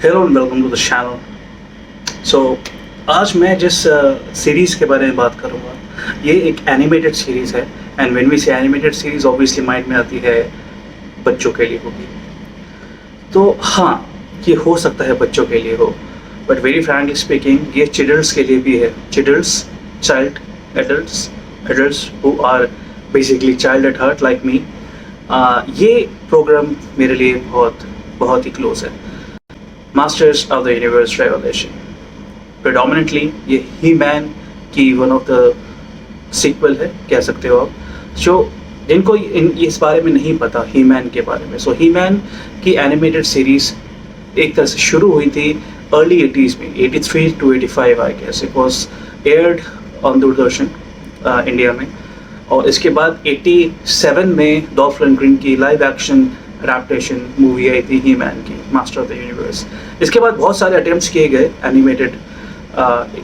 Hello and welcome to the channel. So आज मैं जिस सीरीज़ के बारे में बात करूँगा, ये एक एनिमेटेड सीरीज़ है। एंड व्हेन वी से एनिमेटेड सीरीज़ ऑब्वियसली माइंड में आती है बच्चों के लिए होगी। तो हाँ, ये हो सकता है बच्चों के लिए हो, बट वेरी फ्रैंकली स्पीकिंग ये चिल्ड्रंस के लिए भी है। Childrens, child, adults, adults who are basically child at heart like me. ये प्रोग्राम मेरे लिए बहुत बहुत ही क्लोज है। Masters of the Universe Revelation, predominantly ये ही मैन की वन ऑफ द सीक्वल है, कह सकते हो आप। जो जिनको इस बारे में नहीं पता ही मैन के बारे में, सो ही मैन की एनिमेटेड सीरीज एक तरह से शुरू हुई थी अर्ली 80s में, 83 to 85 I guess it was aired on Doordarshan India में। और इसके बाद 87 में डॉल्फ लंडग्रेन की लाइव एक्शन अडेप्टेशन मूवी आई थी ही मैन की, मास्टर ऑफ द यूनिवर्स। इसके बाद बहुत सारे अटेम्प्ट्स किए गए एनिमेटेड।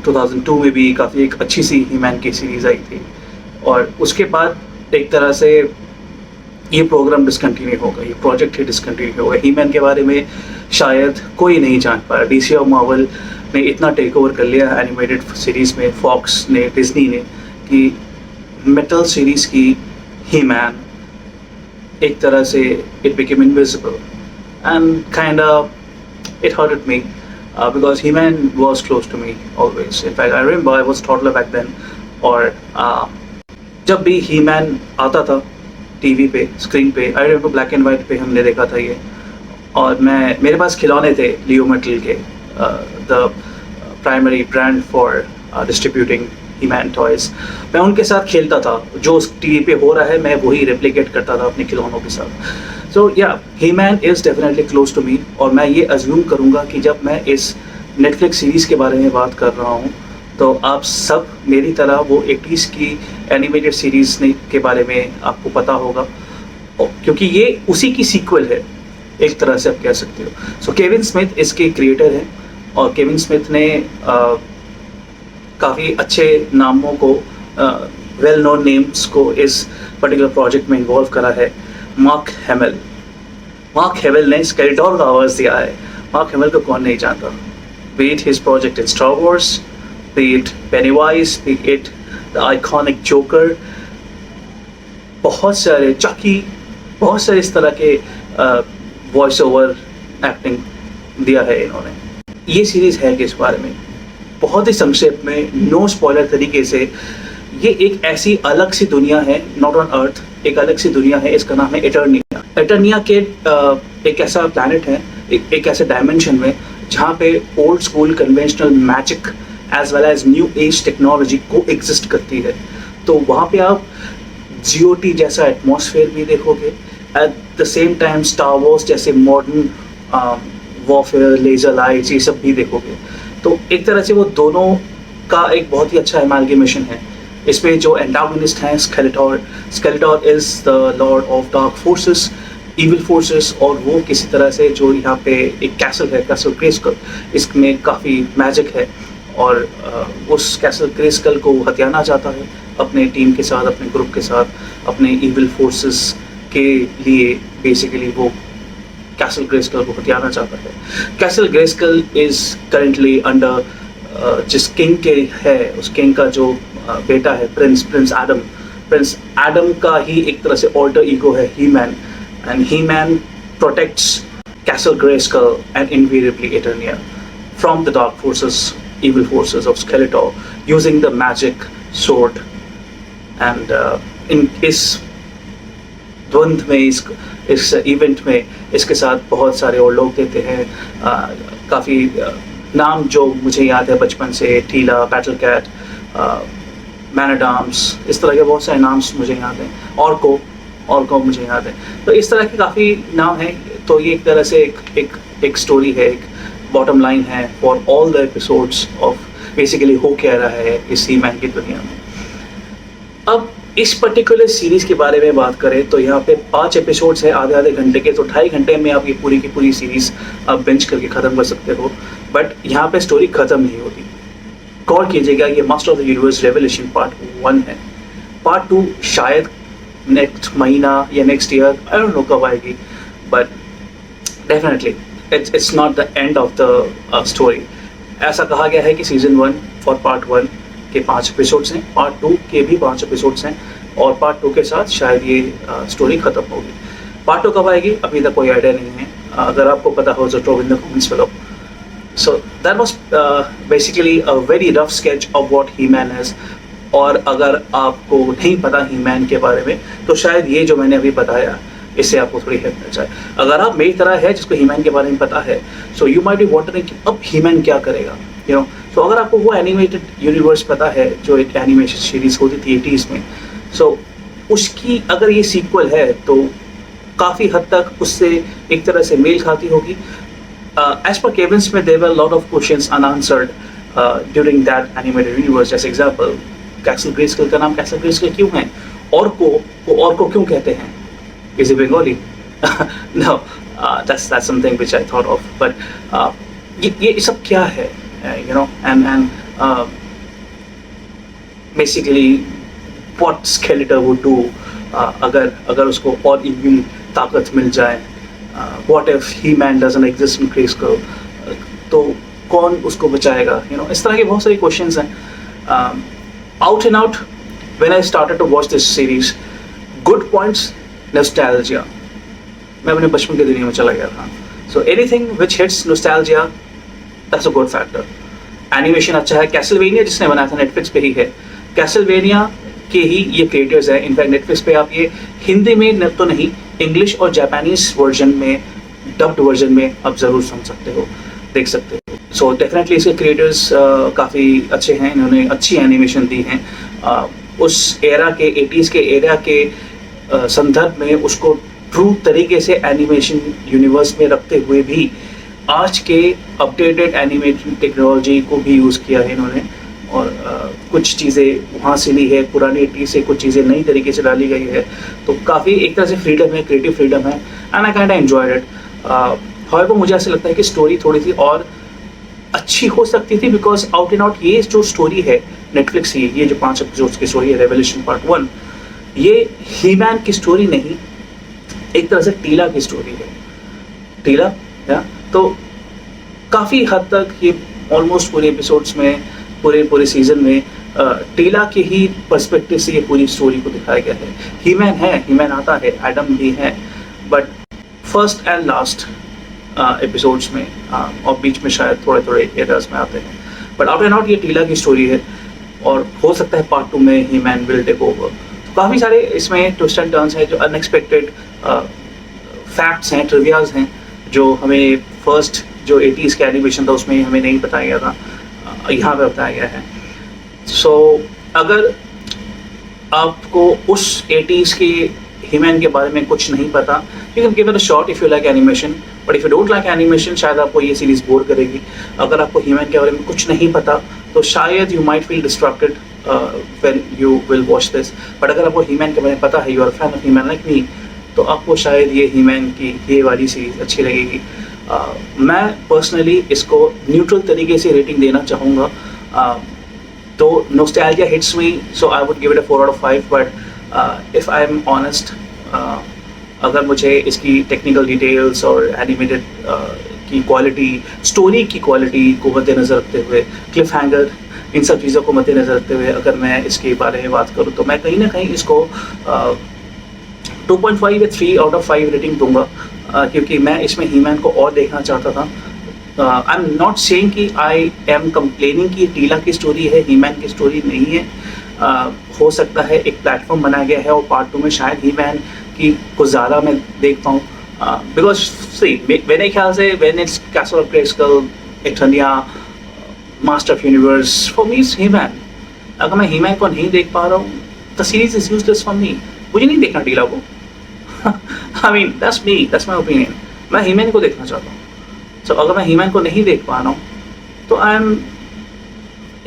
2002 में भी काफ़ी एक अच्छी सी ही मैन की सीरीज़ आई थी, और उसके बाद एक तरह से ये प्रोग्राम डिसकंटिन्यू हो गया, ये प्रोजेक्ट ही डिसकंटिन्यू हो गया। ही मैन के बारे में शायद कोई नहीं जान पाया। डीसी और मार्वल ने इतना टेक ओवर कर लिया एनिमेटेड सीरीज़ में, फॉक्स ने, डिज्नी ने, कि मेटल सीरीज़ की ही मैन एक तरह से it became invisible, and kind of it hurted me because He-Man was close to me always. In fact, I remember I was toddler back then, और जब भी He-Man आता था टीवी पे, स्क्रीन पे, I remember black and white पे हमने देखा था ये। और मेरे पास खिलौने थे लियो मेटल के, the primary brand for distributing He-Man toys. मैं उनके साथ खेलता था, जो टीवी पे हो रहा है मैं वही रेप्लिकेट करता था अपने खिलौनों के साथ। So yeah, He Man is definitely close to me. और मैं ये अज्यूम करूँगा कि जब मैं इस नेटफ्लिक्स सीरीज़ के बारे में बात कर रहा हूँ, तो आप सब मेरी तरह वो 80s की एनिमेटेड सीरीज़ के बारे में आपको पता होगा, क्योंकि ये उसी की सीक्वल है, एक तरह से आप कह सकते हो। सो केविन स्मिथ इसके क्रिएटर हैं, और केविन स्मिथ ने काफ़ी अच्छे नामों को, वेल नोन नेम्स को इस पर्टिकुलर प्रोजेक्ट में इन्वॉल्व करा है। मार्क हेमिल ने स्केलेटोर का आवाज़ दिया है। मार्क हेमिल को कौन नहीं जानता? B it his project in star Wars, B it penny-wise, B it the iconic joker, बहुत सारे चकी, बहुत सारे इस तरह के वॉइस ओवर एक्टिंग दिया है इन्होंने। ये सीरीज़ है कि इस बारे में बहुत ही संक्षेप में, नो स्पॉइलर तरीके से, ये एक ऐसी अलग सी दुनिया है, नॉट ऑन अर्थ, एक अलग सी दुनिया है। इसका नाम है एटर्निया। एटर्निया के एक ऐसा प्लैनेट है, एक ऐसे डायमेंशन में, जहाँ पे old school conventional magic as well as new age technology को एग्जिस्ट करती है। तो वहाँ पे आप GOT जैसा एटमॉस्फेयर भी देखोगे, at the same time star Wars जैसे मॉडर्न वॉरफेयर, लेजर लाइट्स, ये सब भी देखोगे। तो एक तरह से वो दोनों का एक बहुत ही अच्छा एमालगेमेशन है। इसमें जो एंटागोनिस्ट हैं Skeletor is the lord of dark forces, evil forces, और वो किसी तरह से जो यहाँ पे एक कैसल है, कैसल ग्रेस्कल, इसमें काफ़ी मैजिक है, और उस कैसल ग्रेस्कल को हथियाना चाहता है अपने टीम के साथ, अपने ग्रुप के साथ, अपने इविल फोर्सेस के लिए। बेसिकली वो कैसल ग्रेस्कल को हथियाना चाहता है। कैसल ग्रेस्कल इज करेंटली अंडर जिस किंग के है, उस किंग का जो बेटा है, प्रिंस एडम का ही एक तरह से ऑल्टर ईगो है He Man, and He Man protects castle Grayskull and invariably Eternia from the dark forces, evil forces of Skeletor, using the magic sword। and in इस द्वंद्व में, इस इवेंट में इसके साथ बहुत सारे और लोग देते हैं। काफ़ी नाम जो मुझे याद है बचपन से, Teela, Battle Cat, Man At Arms, इस तरह के बहुत सारे नाम्स मुझे याद हैं। ऑर्को मुझे याद है। तो इस तरह के काफ़ी नाम हैं। तो ये एक तरह से एक स्टोरी है, एक बॉटम लाइन है for all the episodes of basically हो क्या रहा है इस ही मैन की दुनिया में। अब इस पर्टिकुलर सीरीज़ के बारे में बात करें तो यहाँ पे 5 एपिसोड्स हैं आधे घंटे के, तो 2.5 घंटे में आप ये पूरी की पूरी सीरीज़ आप बेंच करके ख़त्म कर सकते हो। बट यहाँ पे स्टोरी ख़त्म नहीं होती। गौर कीजिएगा, ये master of the universe revolution part 1 है। पार्ट 2 शायद नेक्स्ट महीना या next year, I don't know कब आएगी, but definitely it's not the end of the story. ऐसा कहा गया है कि सीजन 1 और पार्ट 1 के 5 एपिसोड्स हैं, पार्ट 2 के भी 5 एपिसोड्स हैं, और पार्ट 2 के साथ शायद ये स्टोरी खत्म होगी. पार्ट 2 कब आएगी अभी तक कोई आइडिया नहीं है. अगर आपको पता हो तो drop in the comments below. So that was basically a very rough sketch of what He-Man is. और अगर आपको नहीं पता He-Man के बारे में तो शायद ये जो मैंने अभी बताया इससे आपको थोड़ी हेल्प मिल जाए. अगर आप मेरी तरह है जिसको He-Man के बारे में पता है, so you might be wondering कि अब He-Man क्या करेगा, you know. So अगर आपको वो एनिमेटेड यूनिवर्स पता है जो एक एनिमेशन सीरीज होती थी 80s में, so उसकी अगर ये सीक्वल है तो काफ़ी हद तक उससे एक तरह से मेल खाती होगी. As per Kevin Smith, there were a lot of questions unanswered during that animated universe. जैसे एग्जाम्पल, कैसल ग्रेस्केल का नाम कैसल ग्रेस्केल क्यों है, ऑर्को क्यों कहते हैं, is it Bengali? No, that's something which I thought of. But ये सब क्या है, you know, and basically what Skeletor would do अगर उसको और इम्यून ताकत मिल जाए. What if He-Man doesn't exist in Grayskull? तो कौन उसको बचाएगा, you know. इस तरह के बहुत सारे क्वेश्चंस हैं. Out and out, when I started to watch this series, good points, nostalgia. मैं अपने बचपन के दुनिया में चला गया था. So anything which hits nostalgia, that's a good factor. Animation अच्छा है. कैसलवेनिया जिसने बनाया था नेटफ्लिक्स पे ही है. कैसलवेनिया के ही ये क्रिएटर्स हैं. इनफैक्ट नेटफ्लिक्स पे आप ये हिंदी में तो नहीं, इंग्लिश और जापानीज वर्जन में, डब्ड वर्जन में आप ज़रूर सुन सकते हो, देख सकते हो. सो डेफिनेटली इसके क्रिएटर्स काफ़ी अच्छे हैं. इन्होंने अच्छी एनिमेशन दी हैं. उस एरा के 80s के एरा के संदर्भ में उसको ट्रू तरीके से एनिमेशन यूनिवर्स में रखते हुए भी आज के अपडेटेड एनिमेशन टेक्नोलॉजी को भी यूज़ किया है इन्होंने. और कुछ चीज़ें वहाँ से ली है, पुरानी 80s से कुछ चीज़ें नई तरीके से डाली गई है. तो काफ़ी एक तरह से फ्रीडम है, क्रिएटिव फ्रीडम है, and I kind of enjoyed it. However मुझे ऐसा लगता है कि स्टोरी थोड़ी सी और अच्छी हो सकती थी, बिकॉज आउट एंड आउट ये जो स्टोरी है नेटफ्लिक्स की, ये जो 5 एपिसोड्स की स्टोरी है, रेवोल्यूशन पार्ट 1, ये He-Man की स्टोरी नहीं, एक तरह से टीला की स्टोरी है. टीला या तो काफ़ी हद तक ये ऑलमोस्ट पूरे एपिसोड्स में, पूरे सीजन में टीला के ही पर्सपेक्टिव से ये पूरी स्टोरी को दिखाया गया है. He-Man है, He-Man आता है, एडम भी है, but first and last episodes में और बीच में शायद थोड़े एरियाज में आते हैं. बट आउट एंड आउट ये टीला की स्टोरी है, और हो सकता है पार्ट 2 में He-Man विल टेक ओवर. काफ़ी सारे इसमें ट्विस्ट एंड टर्न्स हैं, जो अनएक्सपेक्टेड फैक्ट्स हैं, ट्रिवियाज हैं, जो हमें फर्स्ट जो 80s का एनिमेशन था उसमें हमें नहीं बताया गया था, यहाँ पे बताया गया है. सो अगर आपको उस 80s के He-Man के बारे में कुछ नहीं पता, you can give it a shot if you like animation. But if you don't like animation, शायद आपको ये सीरीज़ बोर करेगी. अगर आपको He-Man के बारे में कुछ नहीं पता तो शायद you might feel distracted when you will watch this. But अगर आपको He-Man के बारे में पता है, you are fan of He-Man like me, तो आपको शायद ये He-Man की ये वाली सीरीज़ अच्छी लगेगी. मैं पर्सनली इसको न्यूट्रल तरीके से रेटिंग देना चाहूँगा. तो nostalgia hits me, so I would give it a 4 out of 5. But if I am honest, अगर मुझे इसकी टेक्निकल डिटेल्स और एनिमेटेड की क्वालिटी, स्टोरी की क्वालिटी को मद्देनज़र रखते हुए, क्लिफ हैंगर, इन सब चीज़ों को मद्देनज़र रखते हुए अगर मैं इसके बारे में बात करूँ, तो मैं कहीं ना कहीं इसको 2.5 या 3 out of 5 रेटिंग दूंगा. क्योंकि मैं इसमें He-Man को और देखना चाहता था. आई एम नॉट सेइंग कि आई एम कंप्लेनिंग कि टीला की स्टोरी है, He-Man की स्टोरी नहीं है. हो सकता है एक प्लेटफॉर्म बनाया गया है और पार्ट 2 में शायद He-Man की कुछ ज़्यादा मैं देख पाऊँ. बिकॉज सी मेरे ख्याल से when it's castle of Grayskull, Eternia, master of universe, for me it's He-Man. अगर मैं He-Man को नहीं देख पा रहा हूँ, the series is useless for me. मुझे नहीं देखना टीला को. I mean, that's me, that's my opinion. मैं He-Man को देखना चाहता हूँ. So अगर मैं He-Man को नहीं देख पा रहा हूँ, तो आई एम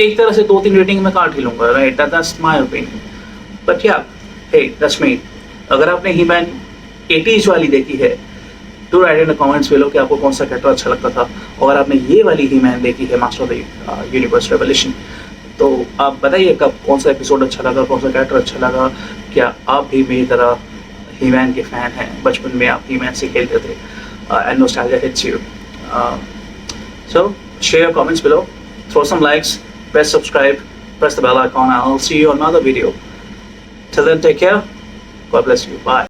एक तरह से 2-3 रेटिंग में काट ही लूँगा, right? That's my opinion. But yeah, hey, that's me. अगर आपने He-Man 80s वाली देखी है, तो राइट इन द कमेंट्स बेलो कि आपको कौन सा कैरेक्टर अच्छा लगता था. और अगर आपने ये वाली He-Man देखी है, master of the universe revolution, तो आप बताइए कब कौन सा एपिसोड अच्छा लगा, कौन सा कैरेक्टर अच्छा लगा. क्या आप भी मेरी तरह He-Man के फ़ैन हैं? बचपन में आप He-Man से खेलते थे, and nostalgia hits you. So share your comments below, throw some likes, press subscribe, press the bell icon. I'll see you on another video. Till then, take care. God bless you. Bye.